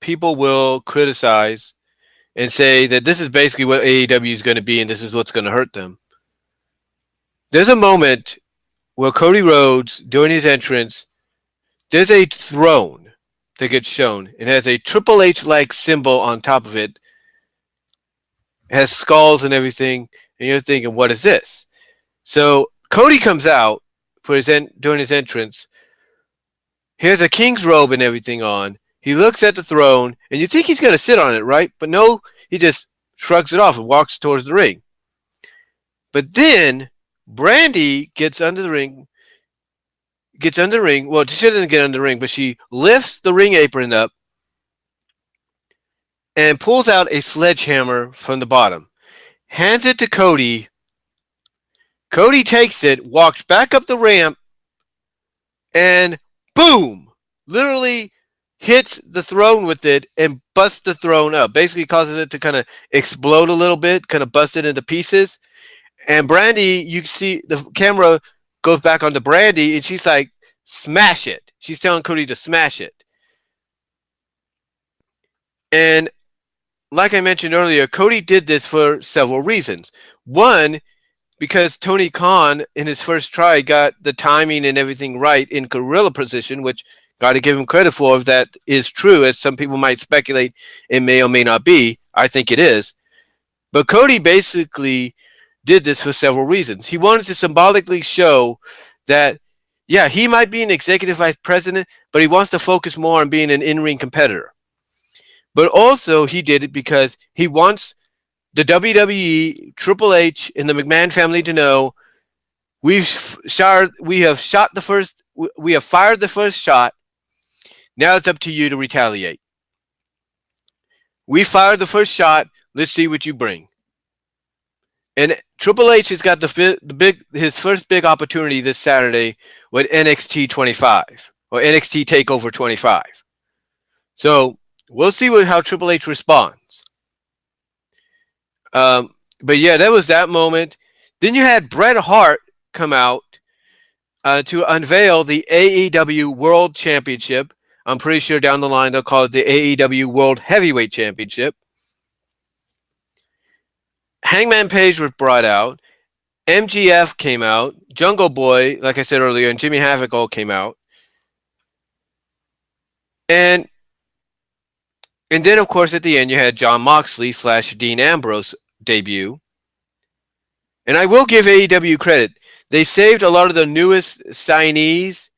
people will criticize and say that this is basically what AEW is going to be and this is what's going to hurt them. There's a moment where Cody Rhodes, during his entrance, there's a throne that gets shown. It has a Triple H-like symbol on top of it. It has skulls and everything, and you're thinking, what is this? So Cody comes out for during his entrance. He has a king's robe and everything on. He looks at the throne, and you think he's going to sit on it, right? But no, he just shrugs it off and walks towards the ring. But then Brandy gets under the ring. Well, she doesn't get under the ring, but she lifts the ring apron up and pulls out a sledgehammer from the bottom. Hands it to Cody. Cody takes it, walks back up the ramp, and boom! Literally hits the throne with it and busts the throne up. Basically causes it to kind of explode a little bit, kind of bust it into pieces. And Brandy, you see the camera goes back onto Brandy, and she's like, smash it. She's telling Cody to smash it. And like I mentioned earlier, Cody did this for several reasons. One, because Tony Khan, in his first try, got the timing and everything right in gorilla position, which got to give him credit for if that is true, as some people might speculate it may or may not be. I think it is. But Cody basically did this for several reasons. He wanted to symbolically show that, yeah, he might be an executive vice president, but he wants to focus more on being an in-ring competitor. But also he did it because he wants the WWE, Triple H, and the McMahon family to know we have fired the first shot. Now it's up to you to retaliate. We fired the first shot. Let's see what you bring. And Triple H has got his first big opportunity this Saturday with NXT 25 or NXT Takeover 25. So we'll see how Triple H responds. But yeah, that was that moment. Then you had Bret Hart come out to unveil the AEW World Championship. I'm pretty sure down the line they'll call it the AEW World Heavyweight Championship. Hangman Page was brought out. MGF came out. Jungle Boy, like I said earlier, and Jimmy Havoc all came out. And then, of course, at the end, you had Jon Moxley / Dean Ambrose debut. And I will give AEW credit. They saved a lot of the newest signees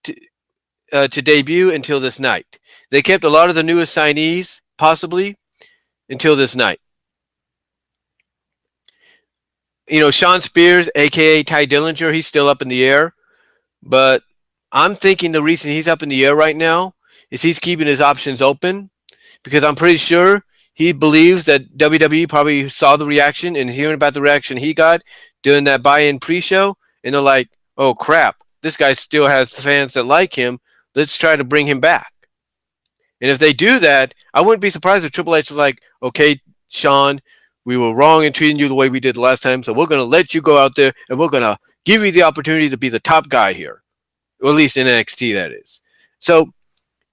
to debut until this night. They kept a lot of the newest signees, possibly, until this night. You know, Sean Spears, a.k.a. Ty Dillinger, he's still up in the air. But I'm thinking the reason he's up in the air right now is he's keeping his options open. Because I'm pretty sure he believes that WWE probably saw the reaction and hearing about the reaction he got during that buy-in pre-show. And they're like, oh, crap. This guy still has fans that like him. Let's try to bring him back. And if they do that, I wouldn't be surprised if Triple H is like, okay, Sean, we were wrong in treating you the way we did last time. So we're going to let you go out there and we're going to give you the opportunity to be the top guy here. Or at least in NXT, that is. So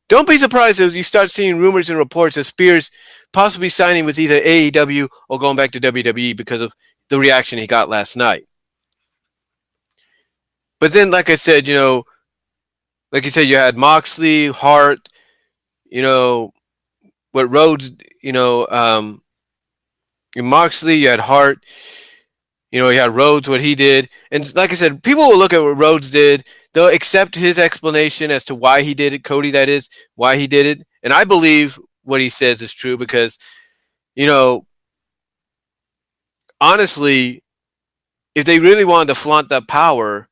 don't be surprised if you start seeing rumors and reports of Spears possibly signing with either AEW or going back to WWE because of the reaction he got last night. But then, like I said, you had Moxley, Hart, what Rhodes, Moxley, you had Hart, you had Rhodes, what he did. And like I said, people will look at what Rhodes did. They'll accept his explanation as to why he did it, Cody, that is, why he did it. And I believe what he says is true because, honestly, if they really wanted to flaunt that power,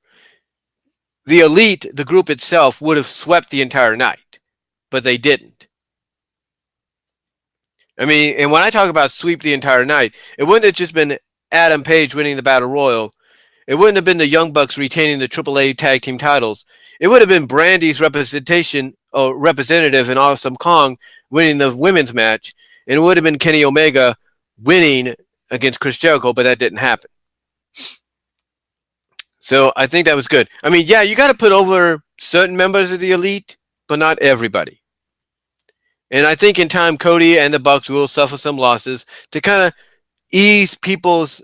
the Elite, the group itself, would have swept the entire night. But they didn't. I mean, and when I talk about sweep the entire night, it wouldn't have just been Adam Page winning the Battle Royal. It wouldn't have been the Young Bucks retaining the AAA tag team titles. It would have been Brandy's representative and Awesome Kong winning the women's match. And it would have been Kenny Omega winning against Chris Jericho, but that didn't happen. So I think that was good. I mean, yeah, you got to put over certain members of the Elite, but not everybody. And I think in time, Cody and the Bucks will suffer some losses to kind of ease people's,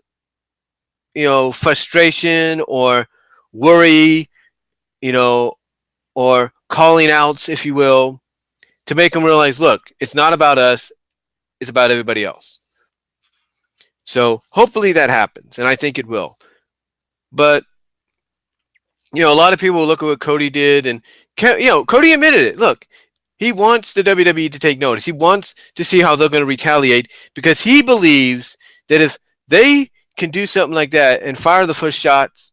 frustration or worry, you know, or calling outs, if you will, to make them realize, look, it's not about us, it's about everybody else. So hopefully that happens, and I think it will. But a lot of people look at what Cody did, and Cody admitted it. Look, he wants the WWE to take notice. He wants to see how they're going to retaliate because he believes that if they can do something like that and fire the first shots,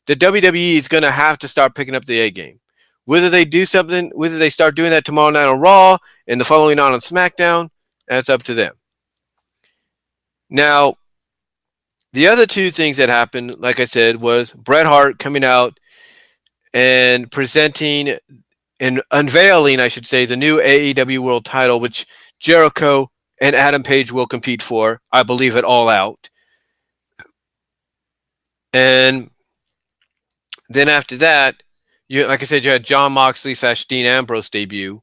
the WWE is going to have to start picking up the A game. Whether they do something, whether they start doing that tomorrow night on Raw and the following night on SmackDown, that's up to them. Now, the other two things that happened, like I said, was Bret Hart coming out and presenting and unveiling, I should say, the new AEW World title, which Jericho and Adam Page will compete for, I believe, at All Out. And then after that, like I said, you had Jon Moxley / Dean Ambrose debut.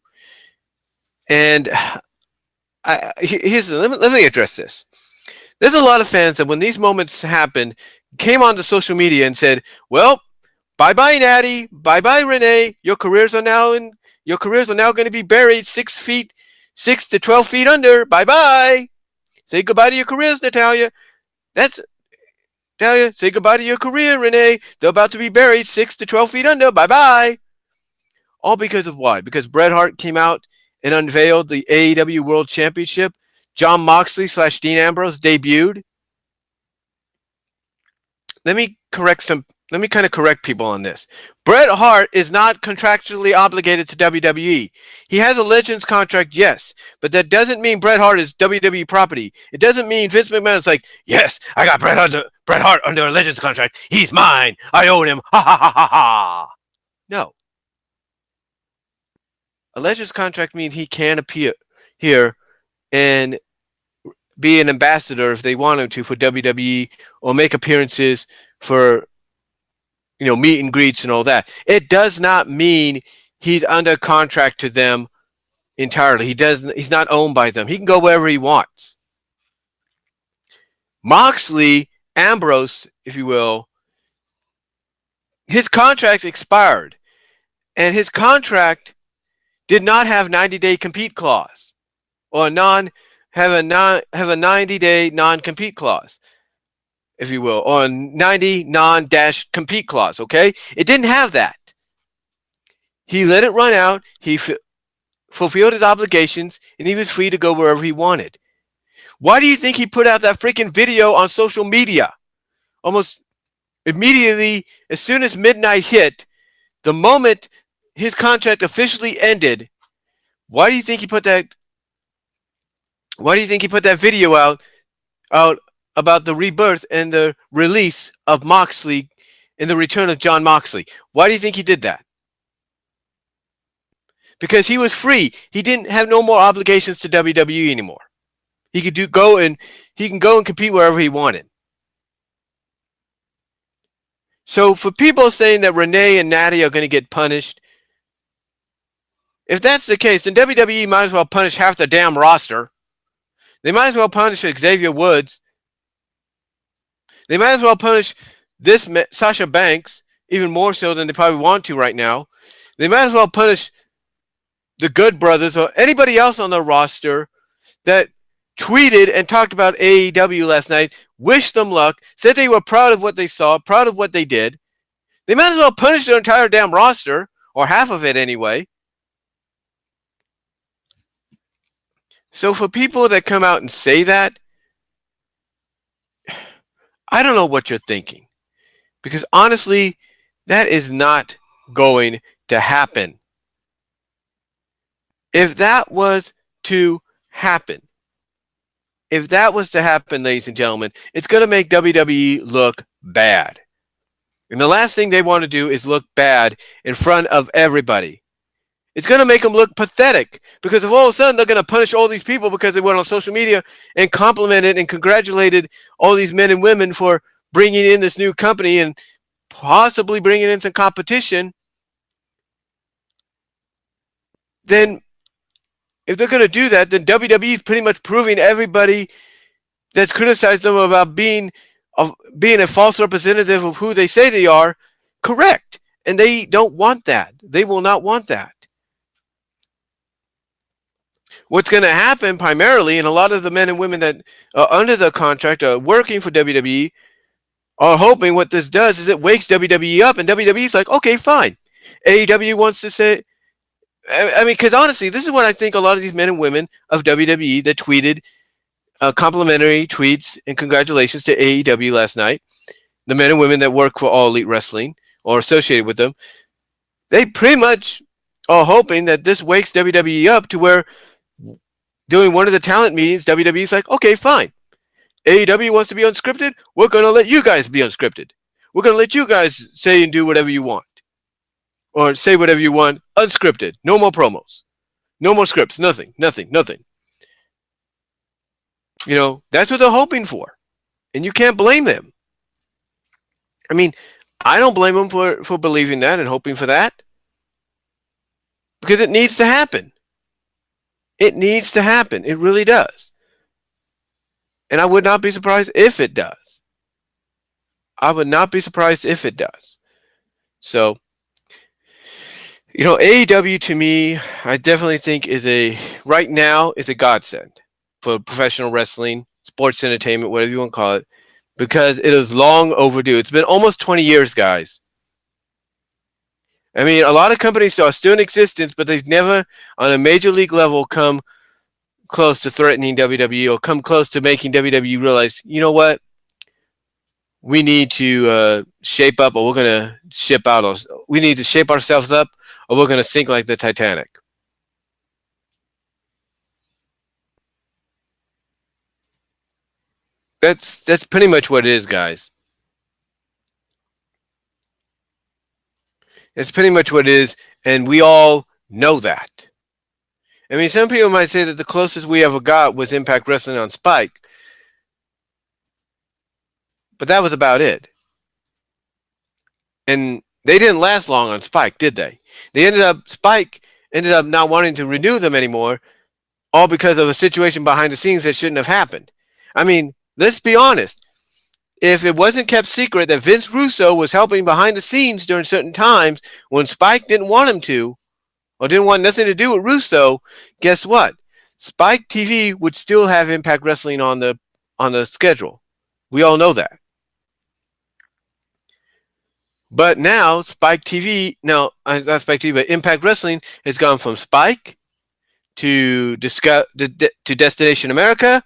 And let me address this. There's a lot of fans that when these moments happened, came onto social media and said, well, bye-bye, Natty. Bye-bye, Renee. Your careers are now going to be buried 6 to 12 feet under. Bye-bye. Say goodbye to your careers, Natalya. Natalya, say goodbye to your career, Renee. They're about to be buried 6 to 12 feet under. Bye-bye. All because of why? Because Bret Hart came out and unveiled the AEW World Championship. Jon Moxley / Dean Ambrose debuted. Let me kind of correct people on this. Bret Hart is not contractually obligated to WWE. He has a Legends contract, yes, but that doesn't mean Bret Hart is WWE property. It doesn't mean Vince McMahon's like, yes, I got Bret Hart under a Legends contract. He's mine. I own him. Ha ha ha ha ha. No. A Legends contract means he can appear here and be an ambassador if they want him to for WWE or make appearances for meet and greets and all that. It does not mean he's under contract to them entirely. He's not owned by them. He can go wherever he wants. Moxley, Ambrose, if you will, his contract expired, and his contract did not have 90-day compete clause or have a 90-day non-compete clause, if you will, or 90 non-compete clause, okay? It didn't have that. He let it run out, he fulfilled his obligations, and he was free to go wherever he wanted. Why do you think he put out that freaking video on social media? Almost immediately, as soon as midnight hit, the moment his contract officially ended, why do you think he put that video out about the rebirth and the release of Moxley and the return of Jon Moxley? Why do you think he did that? Because he was free. He didn't have no more obligations to WWE anymore. He could go and compete wherever he wanted. So for people saying that Renee and Natty are going to get punished, if that's the case, then WWE might as well punish half the damn roster. They might as well punish Xavier Woods. They might as well punish this Sasha Banks, even more so than they probably want to right now. They might as well punish the Good Brothers or anybody else on the roster that tweeted and talked about AEW last night, wished them luck, said they were proud of what they saw, proud of what they did. They might as well punish their entire damn roster, or half of it anyway. So for people that come out and say that, I don't know what you're thinking. Because honestly, that is not going to happen. If that was to happen, ladies and gentlemen, it's going to make WWE look bad. And the last thing they want to do is look bad in front of everybody. It's going to make them look pathetic because if all of a sudden they're going to punish all these people because they went on social media and complimented and congratulated all these men and women for bringing in this new company and possibly bringing in some competition, then if they're going to do that, then WWE is pretty much proving everybody that's criticized them about being a false representative of who they say they are correct. And they don't want that. They will not want that. What's going to happen primarily, and a lot of the men and women that are under the contract are working for WWE are hoping what this does is it wakes WWE up, and WWE's like, okay, fine. AEW wants to say, I mean, because honestly, this is what I think a lot of these men and women of WWE that tweeted complimentary tweets and congratulations to AEW last night, the men and women that work for All Elite Wrestling or associated with them, they pretty much are hoping that this wakes WWE up to where during one of the talent meetings, WWE's like, okay, fine. AEW wants to be unscripted. We're going to let you guys be unscripted. We're going to let you guys say and do whatever you want. Or say whatever you want, unscripted. No more promos. No more scripts. Nothing. You know, that's what they're hoping for. And you can't blame them. I mean, I don't blame them for believing that and hoping for that. Because it needs to happen. It needs to happen. It really does. And I would not be surprised if it does. I would not be surprised if it does. So, you know, AEW to me, I definitely think right now is a godsend for professional wrestling, sports entertainment, whatever you want to call it, because it is long overdue. It's been almost 20 years, guys. I mean, a lot of companies are still in existence, but they've never, on a major league level, come close to threatening WWE or come close to making WWE realize, you know what? We need to shape up, or we're going to ship out. We need to shape ourselves up, or we're going to sink like the Titanic. That's pretty much what it is, guys. It's pretty much what it is, and we all know that. I mean, some people might say that the closest we ever got was Impact Wrestling on Spike, but that was about it. And they didn't last long on Spike, did they? Spike ended up not wanting to renew them anymore, all because of a situation behind the scenes that shouldn't have happened. I mean, let's be honest. If it wasn't kept secret that Vince Russo was helping behind the scenes during certain times when Spike didn't want him to, or didn't want nothing to do with Russo, guess what? Spike TV would still have Impact Wrestling on the schedule. We all know that. But now Spike TV, no, not Spike TV, but Impact Wrestling has gone from Spike to Destination America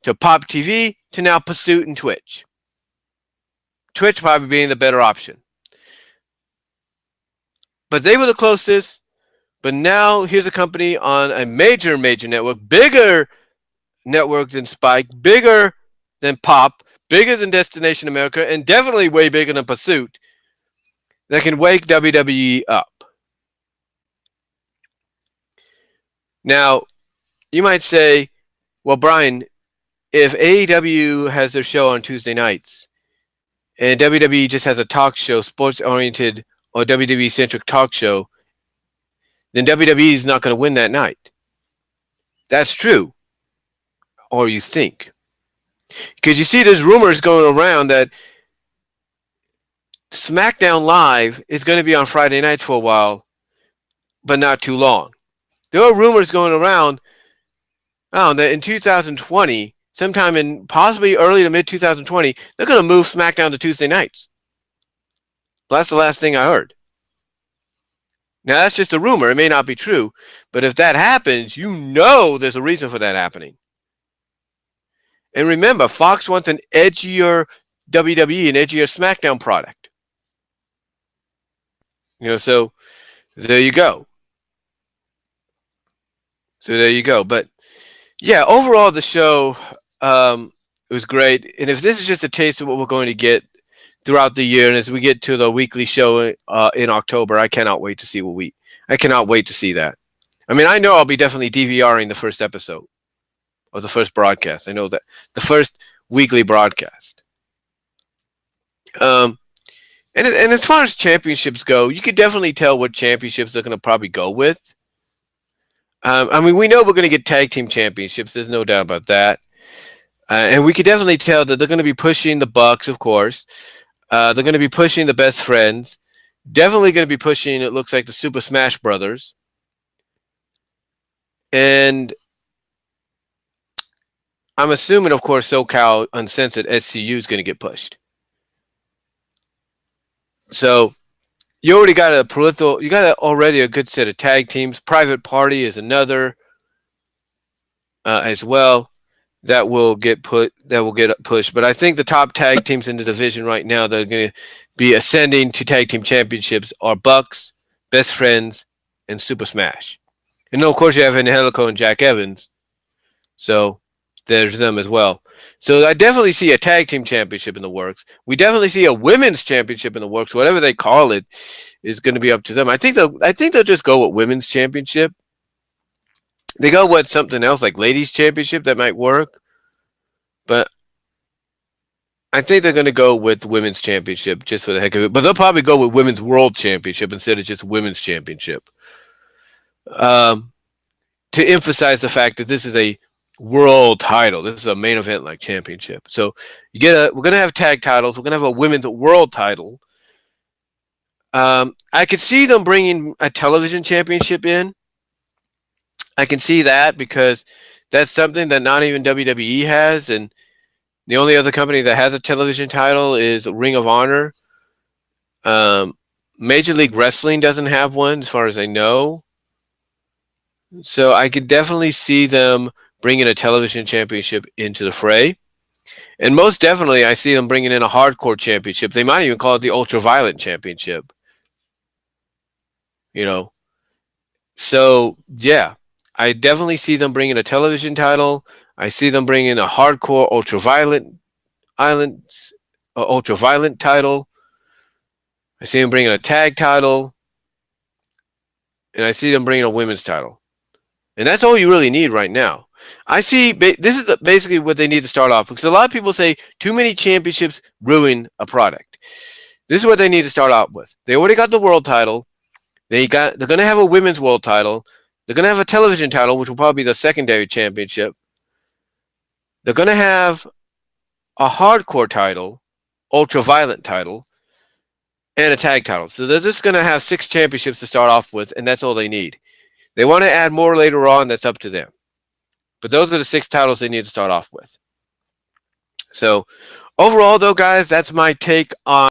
to Pop TV to now Pursuit and Twitch. Twitch probably being the better option. But they were the closest. But now here's a company on a major network, bigger network than Spike, bigger than Pop, bigger than Destination America, and definitely way bigger than Pursuit, that can wake WWE up. Now, you might say, well, Brian, if AEW has their show on Tuesday nights and WWE just has a talk show, sports-oriented or WWE-centric talk show, then WWE is not going to win that night. That's true. Or you think. Because you see there's rumors going around that SmackDown Live is going to be on Friday nights for a while, but not too long. There are rumors going around that in 2020, sometime in possibly early to mid 2020, they're going to move SmackDown to Tuesday nights. Well, that's the last thing I heard. Now, that's just a rumor. It may not be true. But if that happens, you know there's a reason for that happening. And remember, Fox wants an edgier WWE, an edgier SmackDown product. You know, so there you go. But, yeah, overall, the show, it was great. And if this is just a taste of what we're going to get throughout the year, and as we get to the weekly show in October, I cannot wait to see I cannot wait to see that. I mean, I know I'll be definitely DVRing the first episode or the first broadcast. I know that the first weekly broadcast. And as far as championships go, you could definitely tell what championships they're going to probably go with. I mean, we know we're going to get tag team championships. There's no doubt about that. And we could definitely tell that they're going to be pushing the Bucks, of course. They're going to be pushing the Best Friends. Definitely going to be pushing, it looks like, the Super Smash Brothers. And I'm assuming, of course, SoCal Uncensored SCU is going to get pushed. So you already got already a good set of tag teams. Private Party is another as well that will get pushed. But I think the top tag teams in the division right now that are going to be ascending to tag team championships are Bucks, Best Friends, and Super Smash. And then, of course, you have Angelico and Jack Evans. So there's them as well. So I definitely see a tag team championship in the works. We definitely see a women's championship in the works. Whatever they call it is going to be up to them. I think they'll just go with women's championship. They go with something else like ladies championship that might work, but I think they're going to go with women's championship just for the heck of it. But they'll probably go with women's world championship instead of just women's championship. To emphasize the fact that this is a world title. This is a main event like championship. So we're going to have tag titles. We're going to have a women's world title. I could see them bringing a television championship in. I can see that because that's something that not even WWE has, and the only other company that has a television title is Ring of Honor. Major League Wrestling doesn't have one, as far as I know. So I could definitely see them bringing a television championship into the fray. And most definitely, I see them bringing in a hardcore championship. They might even call it the Ultraviolet Championship. You know. So, yeah. I definitely see them bringing a television title. I see them bringing a hardcore ultraviolet title. I see them bringing a tag title. And I see them bringing a women's title. And that's all you really need right now. I see this is basically what they need to start off, because a lot of people say too many championships ruin a product. This is what they need to start out with. They already got the world title. They're going to have a women's world title. They're going to have a television title, which will probably be the secondary championship. They're going to have a hardcore title, ultraviolet title, and a tag title. So they're just going to have 6 championships to start off with, and that's all they need. They want to add more later on. That's up to them. But those are the 6 titles they need to start off with. So overall, though, guys, that's my take on